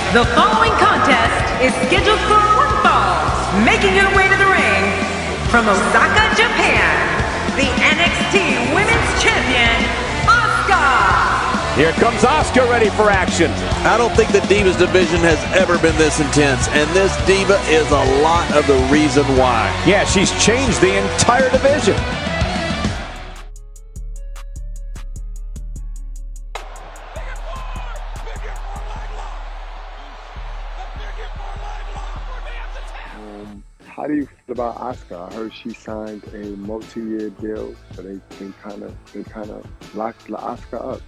The following contest is scheduled for one fall. Making her way to the ring from Osaka, Japan, the NXT Women's Champion, Asuka. Here comes Asuka ready for action. I don't think the Divas division has ever been this intense, and this Diva is a lot of the reason why. Yeah, she's changed the entire division. How do you feel about Asuka? I heard she signed a multi-year deal, so they kind of locked Asuka up.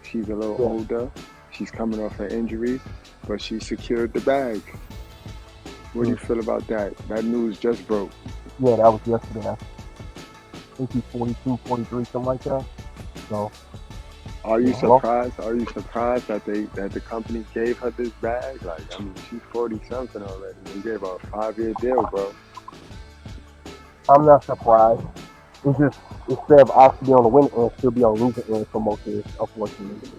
She's a little older. She's coming off an injury, but she secured the bag. What do you feel about that? That news just broke. Yeah, that was yesterday. I think he's 42, 43, something like that. So, are you surprised? Are you surprised that the company gave her this bag? Like, I mean, she's 40-something already. They gave her a 5-year deal, bro. I'm not surprised. It's just, instead of Asuka being on the winning end, she'll be on the losing end for most years, unfortunately.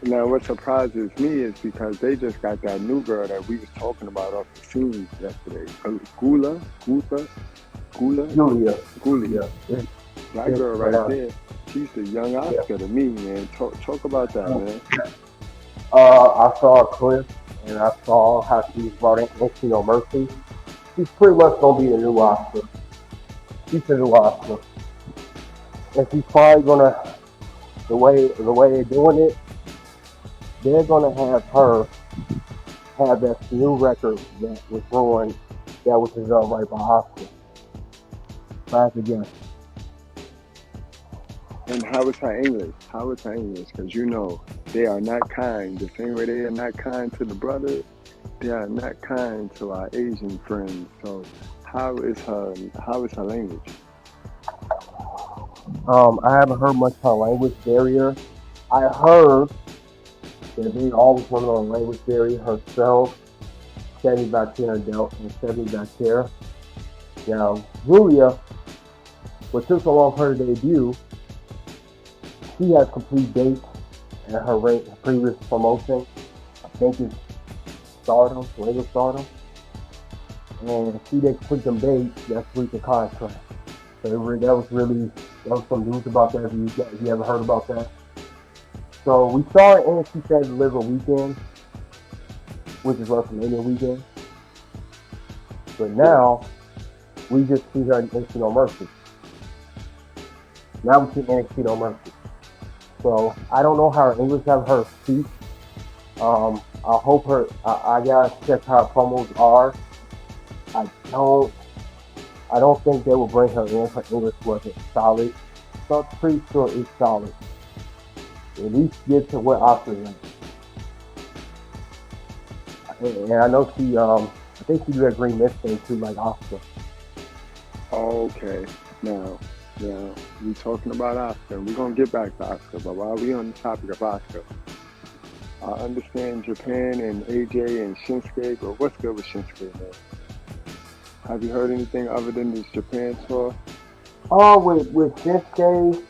Now, what surprises me is because they just got that new girl that we was talking about off the scenes yesterday. Giulia. That girl right there. She's the young Asuka to me, man. Talk about that, man. I saw a clip, and I saw how she brought in No Mercy. She's pretty much gonna be the new Asuka. She's the new Asuka, and she's probably gonna the way they're doing it. They're gonna have her have that new record that was ruined, that was done right by Asuka. Back again. And how is her English? Because you know they are not kind. The same way they are not kind to the brothers, they are not kind to our Asian friends. So how is her language? I haven't heard much of her language barrier. I heard that they always went on a language barrier herself. 70 back here dealt and 70 back here. Now, Giulia, what took so long for her to debut, she has complete dates at her previous promotion. I think it's Stardom, Ring of Stardom. And she didn't complete them dates, that's breaching contract. So that was some news about that, if you ever heard about that. So we saw it in NXT Saturday Deliver weekend, which is WrestleMania weekend. But now, we just see her in NXT No Mercy. Now we see NXT No Mercy. So I don't know how her English have her speak. I hope I gotta check how her promos are. I don't think they will bring her in. Her English wasn't solid. So I'm pretty sure it's solid. At least get to where Asuka is. And I know she, I think she did that Green Mist thing too, like Asuka. Okay, now we talking about Asuka. We're gonna get back to Asuka, but while we on the topic of Asuka, I understand Japan and AJ and Shinsuke, but what's good with Shinsuke, man? Have you heard anything other than this Japan tour? With Shinsuke,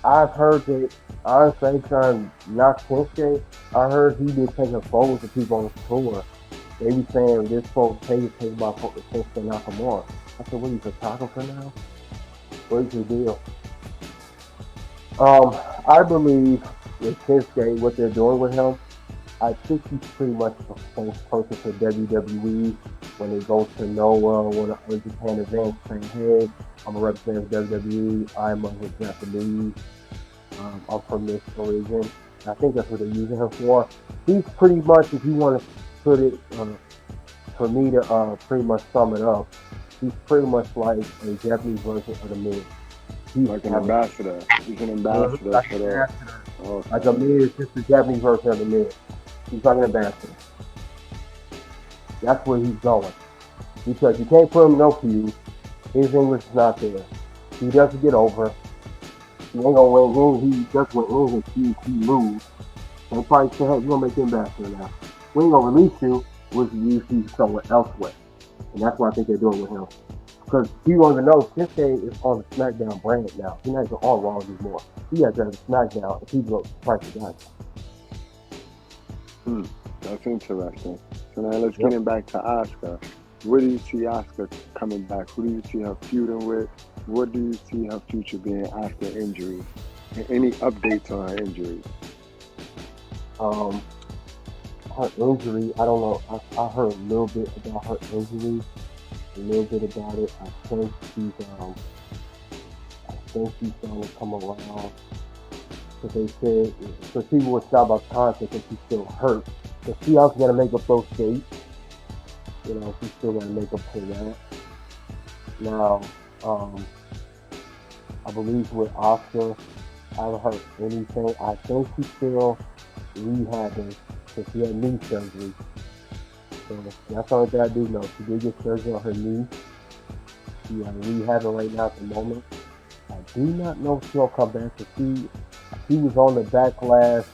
I've heard that, honestly, they trying to knock Shinsuke. I heard he been taking photos of people on the tour. They be saying this folks take about Shinsuke Nakamura. I said, what are you, photographer now? What is your deal? I believe with Shinsuke, what they're doing with him, I think he's pretty much a spokesperson for WWE. When they go to Noah or the Japan events, saying, hey, I'm a representative of WWE, I'm a Japanese, I'm from this origin. I think that's what they're using him for. He's pretty much, if you want to put it, for me to pretty much sum it up, he's pretty much like a Japanese version of the Miz. He's like an ambassador. He's an ambassador like for the... Like a Miz, just the Japanese version of the Miz. He's like an ambassador. That's where he's going. Because you can't put him in no feud. His English is not there. He doesn't get over. He ain't gonna win. He just went in and he lose. They probably say, hey, we're gonna make you ambassador now. We ain't gonna release you. We'll use you somewhere elsewhere. And that's what I think they're doing with him. Because you don't even know, Shinsuke is on the SmackDown brand now. He's not even on Raw anymore. He has to have SmackDown and people are trying to guys. That's interesting. So now let's get back to Asuka. Where do you see Asuka coming back? Who do you see her feuding with? What do you see her future being after injury? And any updates on her injury? Her injury, I don't know. I heard a little bit about her injury, a little bit about it. I think she's starting to come around. Because they said, because people were stopped by contact because she's still hurt. So she also got to make up those dates. You know, she's still got to make up for that. Now, I believe with Asuka, I haven't heard anything. I think she's still rehabbing because she had knee surgery. So that's the only thing I do know. She did get surgery on her knee. She's rehabbing right now at the moment. I do not know if she'll come back because she was on the backlash.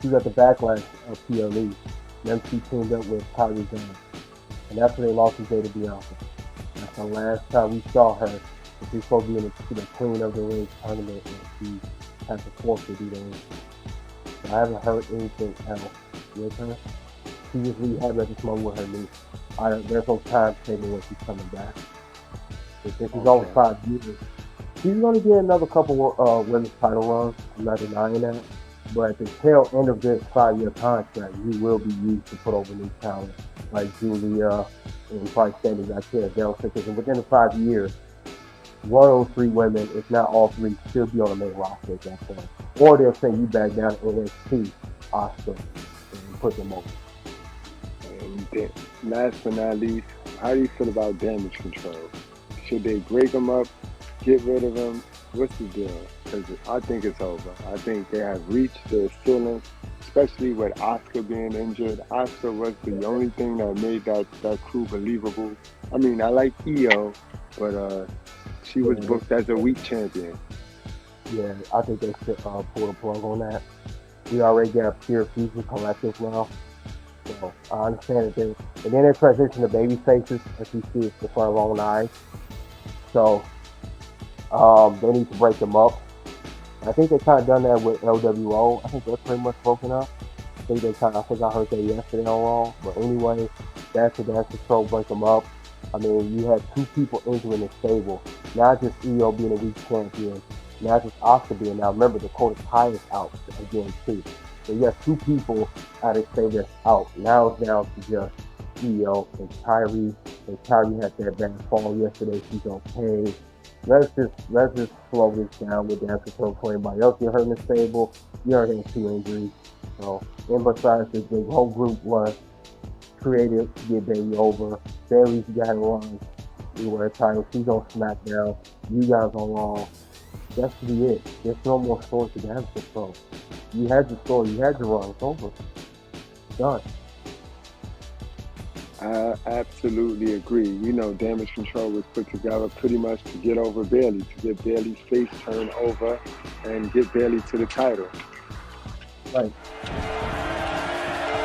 She was at the backlash of PLE. Then she teamed up with Kyrie Jones. And that's when they lost the day to Bianca. That's the last time we saw her. She's supposed to be in the Queen of the Ring tournament, and she had to forfeit the ring. So I haven't heard anything else with her. She was rehabbing at this moment with her knee. There's no timetable when she's coming back. This is over 5 years. She's going to get another couple women's title runs. I'm not denying that. But at the tail end of this 5-year contract, you will be used to put over new talent like Giulia and probably standing back there. And within the 5 years, one of those 3 women, if not all 3, still be on the main roster at that point. Or they'll send you back down to NXT, Asuka, and put them over. And last but not least, how do you feel about Damage Control? Should they break them up, get rid of them? What's the deal? Because I think it's over. I think they have reached their ceiling, especially with Asuka being injured. Asuka was the only thing that made that crew believable. I mean, I like Io, but she was booked as a weak champion. Yeah, I think they should pull the plug on that. We already got a Pure Fusion Collective now. So I understand that and then they transition to baby faces, as you see it's the front of long eyes. So they need to break them up. I think they kind of done that with LWO. I think they're pretty much broken up. I think I heard that yesterday on Raw. But anyway, that's Control, break them up. I mean, you had 2 people injured in the stable. Not just Io being a weak champion. Not just Asuka being out. Remember, Dakota Kai is out again, too. So you have 2 people out of the stable that's out. Now it's down to just Io and Kyrie. And Kyrie had that bad fall yesterday. She's okay. Let's just slow this down with that control for anybody else get hurt in the stable. You already have 2 injuries. So, and besides, the whole group was created to get Bailey over. Bailey's got to run. You were a title. She's on SmackDown. You guys on Raw. That should be it. There's no more story to Damage Control. You had your story. You had your run. It's over. Done. I absolutely agree. You know, Damage Control was put together pretty much to get over Bailey, to get Bailey's face turned over and get Bailey to the title. Right.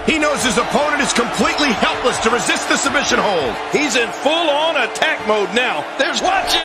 He knows his opponent is completely helpless to resist the submission hold. He's in full-on attack mode now. Watch it!